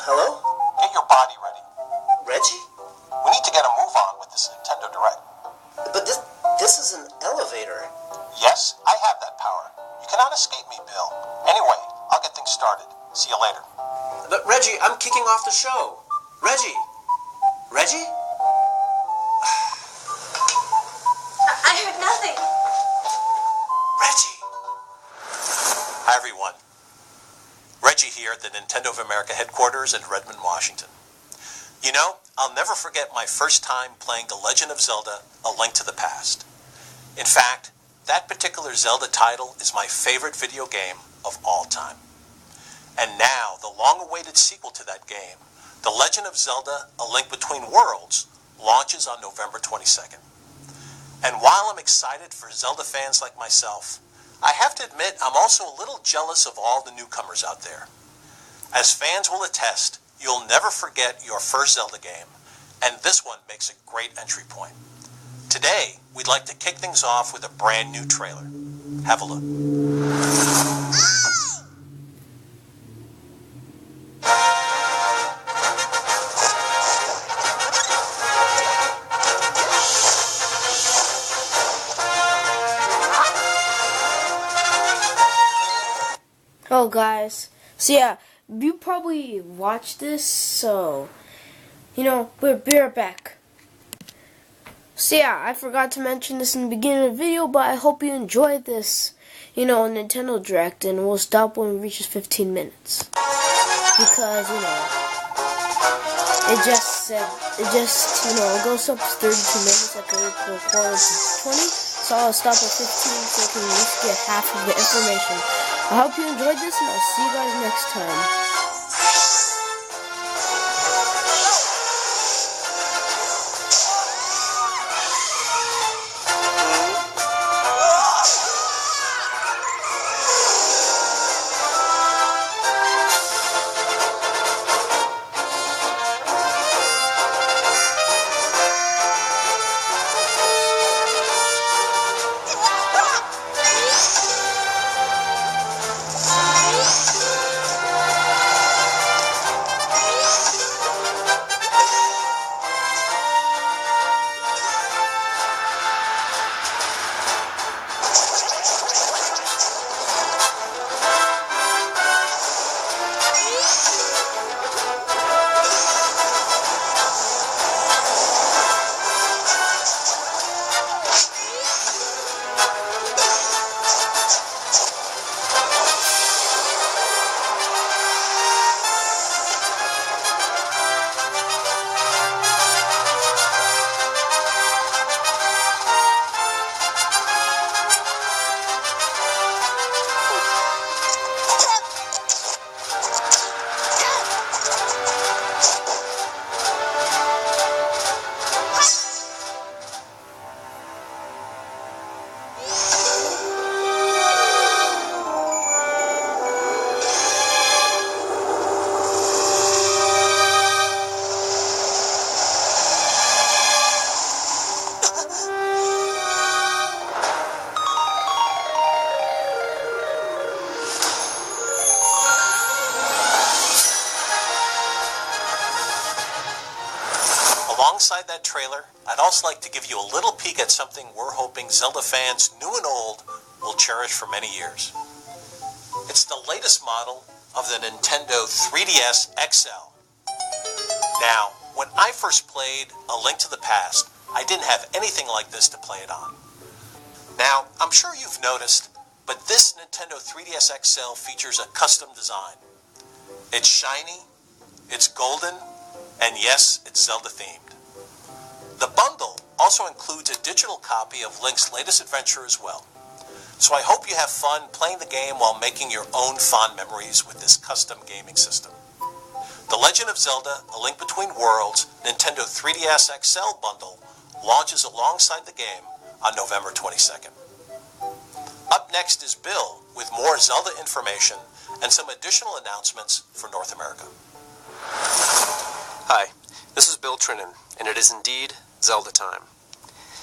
Hello? Get your body ready. Reggie? We need to get a move on with this Nintendo Direct. But this is an elevator. Yes, I have that power. You cannot escape me, Bill. Anyway, I'll get things started. See you later. But Reggie, I'm kicking off the show. Reggie? Reggie? I heard nothing. Reggie! Hi, everyone. Reggie here at the Nintendo of America headquarters in Redmond, Washington. You know, I'll never forget my first time playing The Legend of Zelda: A Link to the Past. In fact, that particular Zelda title is my favorite video game of all time. And now, the long-awaited sequel to that game, The Legend of Zelda: A Link Between Worlds, launches on November 22nd. And while I'm excited for Zelda fans like myself, I have to admit I'm also a little jealous of all the newcomers out there. As fans will attest, you'll never forget your first Zelda game, and this one makes a great entry point. Today, we'd like to kick things off with a brand new trailer. Have a look. Oh, guys. So, yeah, you probably watched this, so, we'll be right back. So, yeah, I forgot to mention this in the beginning of the video, but I hope you enjoyed this, Nintendo Direct, and we'll stop when it reaches 15 minutes. Because, it goes up to 32 minutes after we record to 20, so I'll stop at 15 so I can at least get half of the information. I hope you enjoyed this, and I'll see you guys next time. Alongside that trailer, I'd also like to give you a little peek at something we're hoping Zelda fans, new and old, will cherish for many years. It's the latest model of the Nintendo 3DS XL. Now, when I first played A Link to the Past, I didn't have anything like this to play it on. Now, I'm sure you've noticed, but this Nintendo 3DS XL features a custom design. It's shiny, it's golden, and yes, it's Zelda themed. The bundle also includes a digital copy of Link's latest adventure as well. So I hope you have fun playing the game while making your own fond memories with this custom gaming system. The Legend of Zelda: A Link Between Worlds Nintendo 3DS XL bundle launches alongside the game on November 22nd. Up next is Bill with more Zelda information and some additional announcements for North America. Hi, this is Bill Trinan, and it is indeed Zelda time.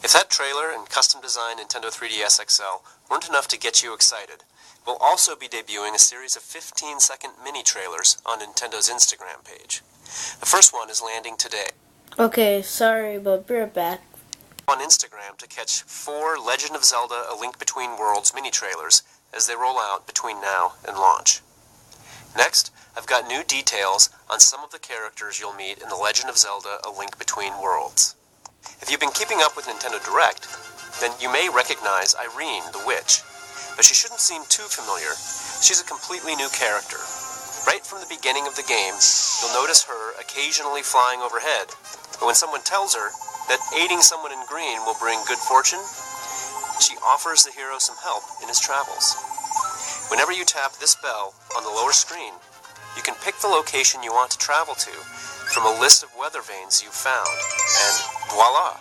If that trailer and custom-designed Nintendo 3DS XL weren't enough to get you excited, will also be debuting a series of 15-second mini-trailers on Nintendo's Instagram page. The first one is landing today. Okay, sorry, but we're back. On Instagram to catch 4 Legend of Zelda A Link Between Worlds mini-trailers as they roll out between now and launch. Next, I've got new details on some of the characters you'll meet in The Legend of Zelda A Link Between Worlds. If you've been keeping up with Nintendo Direct, then you may recognize Irene, the witch, but she shouldn't seem too familiar. She's a completely new character. Right from the beginning of the game, you'll notice her occasionally flying overhead, but when someone tells her that aiding someone in green will bring good fortune, she offers the hero some help in his travels. Whenever you tap this bell on the lower screen, you can pick the location you want to travel to from a list of weather vanes you've found, and voila!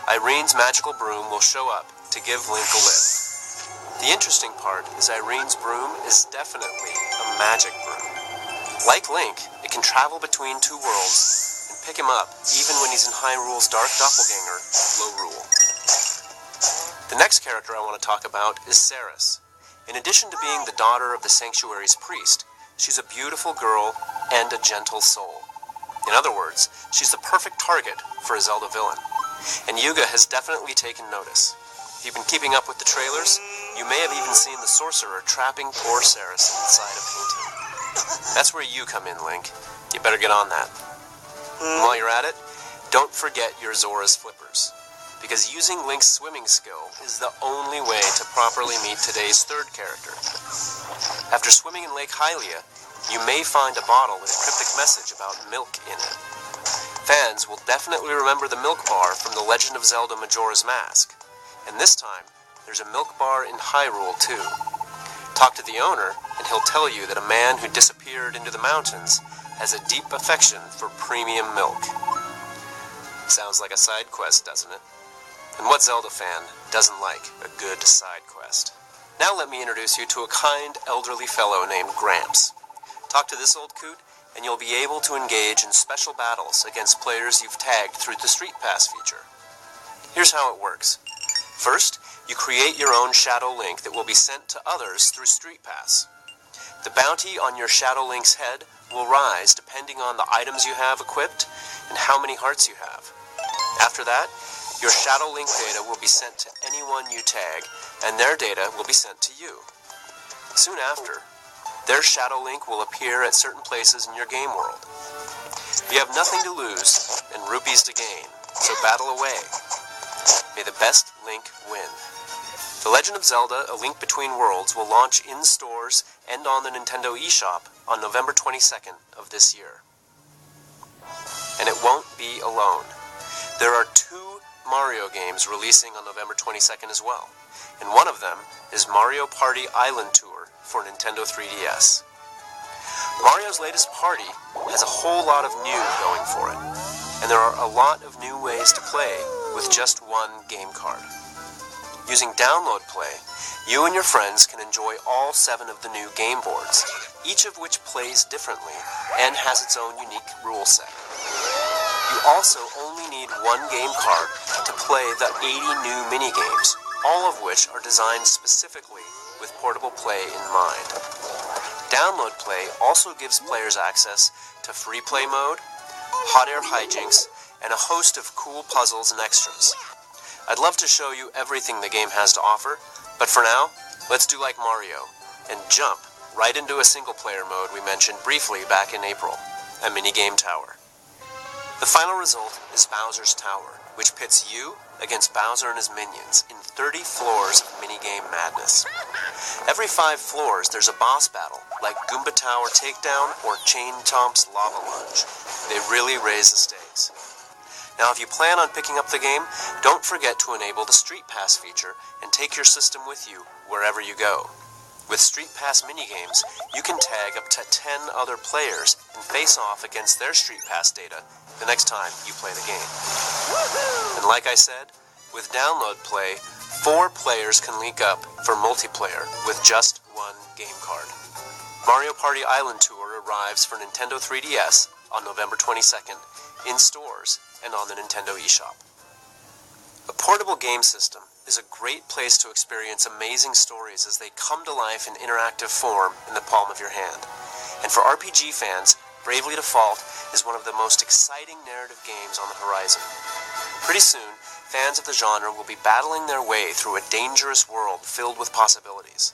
Irene's magical broom will show up to give Link a lift. The interesting part is Irene's broom is definitely a magic broom. Like Link, it can travel between 2 worlds and pick him up even when he's in Hyrule's dark doppelganger, Lorule. The next character I want to talk about is Ceres. In addition to being the daughter of the Sanctuary's priest, she's a beautiful girl and a gentle soul. In other words, she's the perfect target for a Zelda villain. And Yuga has definitely taken notice. If you've been keeping up with the trailers, you may have even seen the sorcerer trapping poor Ceres inside a painting. That's where you come in, Link. You better get on that. And while you're at it, don't forget your Zora's flippers, because using Link's swimming skill is the only way to properly meet today's 3rd character. After swimming in Lake Hylia, you may find a bottle with a cryptic message about milk in it. Fans will definitely remember the milk bar from The Legend of Zelda Majora's Mask, and this time, there's a milk bar in Hyrule too. Talk to the owner, and he'll tell you that a man who disappeared into the mountains has a deep affection for premium milk. Sounds like a side quest, doesn't it? And what Zelda fan doesn't like a good side quest? Now let me introduce you to a kind, elderly fellow named Gramps. Talk to this old coot, and you'll be able to engage in special battles against players you've tagged through the Street Pass feature. Here's how it works. First, you create your own Shadow Link that will be sent to others through Street Pass. The bounty on your Shadow Link's head will rise depending on the items you have equipped and how many hearts you have. After that, your Shadow Link data will be sent to anyone you tag, and their data will be sent to you. Soon after, their Shadow Link will appear at certain places in your game world. You have nothing to lose and rupees to gain, so battle away. May the best Link win. The Legend of Zelda A Link Between Worlds will launch in stores and on the Nintendo eShop on November 22nd of this year. And it won't be alone. There are 2 Mario games releasing on November 22nd as well, and one of them is Mario Party Island Tour for Nintendo 3DS. Mario's latest party has a whole lot of new going for it, and there are a lot of new ways to play with just one game card. Using Download Play, you and your friends can enjoy all 7 of the new game boards, each of which plays differently and has its own unique rule set. You also only need one game card to play the 80 new mini-games, all of which are designed specifically with portable play in mind. Download Play also gives players access to free play mode, hot air hijinks, and a host of cool puzzles and extras. I'd love to show you everything the game has to offer, but for now, let's do like Mario and jump right into a single-player mode we mentioned briefly back in April, a minigame tower. The final result is Bowser's Tower, which pits you against Bowser and his minions in 30 floors of minigame madness. Every 5 floors, there's a boss battle, like Goomba Tower Takedown or Chain Chomp's Lava Lunge. They really raise the stakes. Now, if you plan on picking up the game, don't forget to enable the Street Pass feature and take your system with you wherever you go. With Street Pass minigames, you can tag up to 10 other players and face off against their Street Pass data the next time you play the game. And like I said, with Download Play, 4 players can link up for multiplayer with just one game card. Mario Party Island Tour arrives for Nintendo 3DS on November 22nd in stores and on the Nintendo eShop. A portable game system is a great place to experience amazing stories as they come to life in interactive form in the palm of your hand. And for RPG fans, Bravely Default is one of the most exciting narrative games on the horizon. Pretty soon, fans of the genre will be battling their way through a dangerous world filled with possibilities.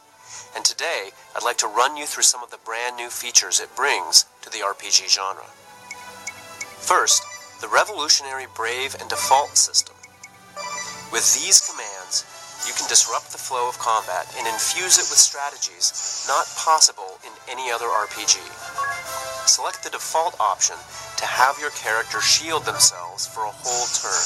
And today, I'd like to run you through some of the brand new features it brings to the RPG genre. First, the revolutionary Brave and Default system. With these commands, you can disrupt the flow of combat and infuse it with strategies not possible in any other RPG. Select the default option to have your character shield themselves for a whole turn.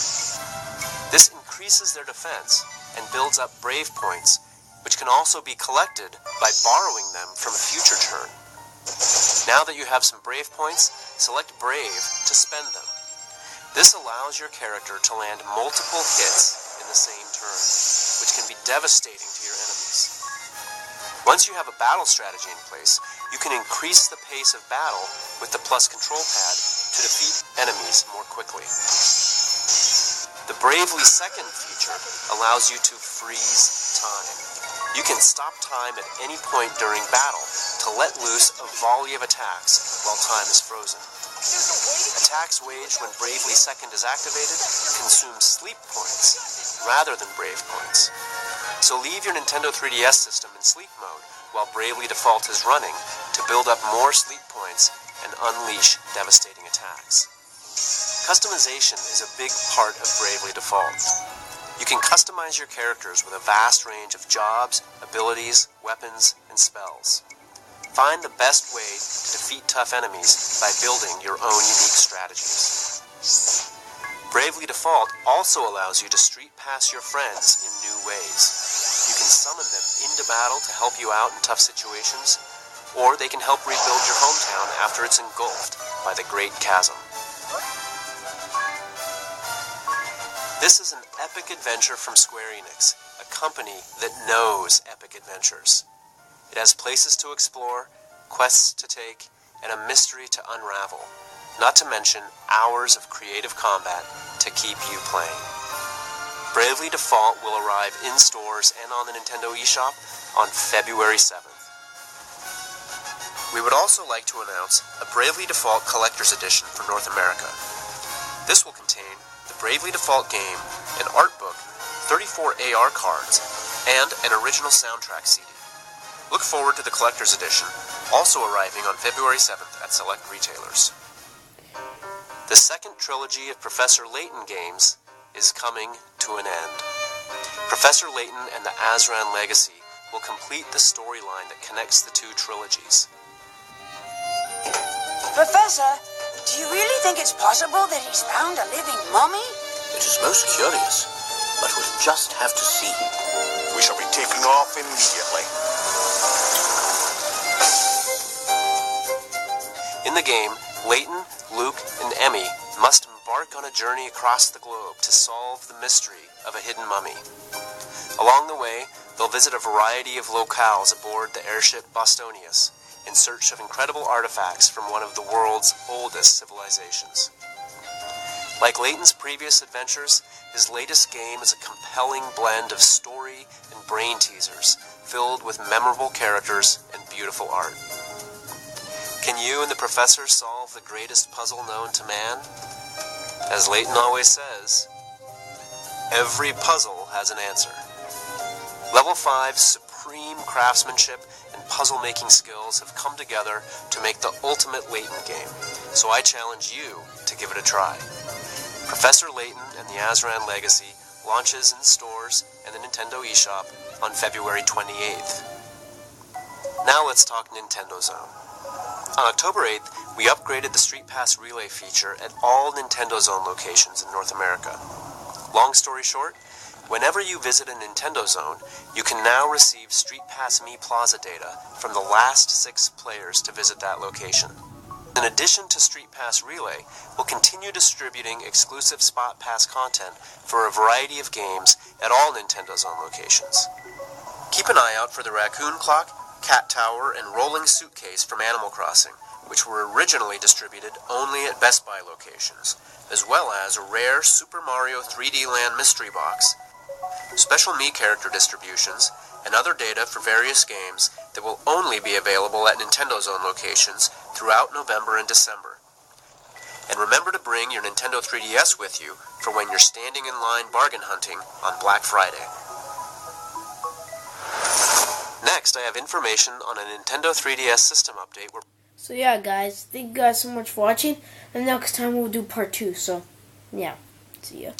This increases their defense and builds up Brave points, which can also be collected by borrowing them from a future turn. Now that you have some Brave points, select Brave to spend them. This allows your character to land multiple hits in the same turn, which can be devastating to your enemies. Once you have a battle strategy in place, you can increase the pace of battle with the plus control pad to defeat enemies more quickly. The Bravely Second feature allows you to freeze time. You can stop time at any point during battle to let loose a volley of attacks while time is frozen. Attacks waged when Bravely Second is activated consume sleep points rather than Brave points. So leave your Nintendo 3DS system in sleep mode while Bravely Default is running to build up more sleep points and unleash devastating attacks. Customization is a big part of Bravely Default. You can customize your characters with a vast range of jobs, abilities, weapons, and spells. Find the best way to defeat tough enemies by building your own unique strategies. Bravely Default also allows you to street pass your friends in new ways. You can summon them into battle to help you out in tough situations, or they can help rebuild your hometown after it's engulfed by the Great Chasm. This is an epic adventure from Square Enix, a company that knows epic adventures. It has places to explore, quests to take, and a mystery to unravel, not to mention hours of creative combat to keep you playing. Bravely Default will arrive in stores and on the Nintendo eShop on February 7th. We would also like to announce a Bravely Default Collector's Edition for North America. This will contain the Bravely Default game, an art book, 34 AR cards, and an original soundtrack CD. Look forward to the Collector's Edition, also arriving on February 7th at select retailers. The second trilogy of Professor Layton games is coming to an end. Professor Layton and the Azran Legacy will complete the storyline that connects the two trilogies. Professor, do you really think it's possible that he's found a living mummy? It is most curious, but we'll just have to see. We shall be taking off immediately. In the game, Layton, Luke, and Emmy must embark on a journey across the globe to solve the mystery of a hidden mummy. Along the way, they'll visit a variety of locales aboard the airship Bostonius in search of incredible artifacts from one of the world's oldest civilizations. Like Layton's previous adventures, his latest game is a compelling blend of story and brain teasers filled with memorable characters and beautiful art. Can you and the professor solve the greatest puzzle known to man? As Layton always says, every puzzle has an answer. Level 5's supreme craftsmanship and puzzle-making skills have come together to make the ultimate Layton game, so I challenge you to give it a try. Professor Layton and the Azran Legacy launches in stores and the Nintendo eShop on February 28th. Now let's talk Nintendo Zone. On October 8th, we upgraded the Street Pass Relay feature at all Nintendo Zone locations in North America. Long story short, whenever you visit a Nintendo Zone, you can now receive Street Pass Me Plaza data from the last 6 players to visit that location. In addition to Street Pass Relay, we'll continue distributing exclusive Spot Pass content for a variety of games at all Nintendo Zone locations. Keep an eye out for the Raccoon Clock, Cat Tower, and Rolling Suitcase from Animal Crossing, which were originally distributed only at Best Buy locations, as well as a rare Super Mario 3D Land mystery box. special Mii character distributions, and other data for various games that will only be available at Nintendo Zone locations throughout November and December. And remember to bring your Nintendo 3DS with you for when you're standing in line bargain hunting on Black Friday. Next, I have information on a Nintendo 3DS system update. So yeah, guys, thank you guys so much for watching. And next time we'll do part 2. So, yeah, see ya.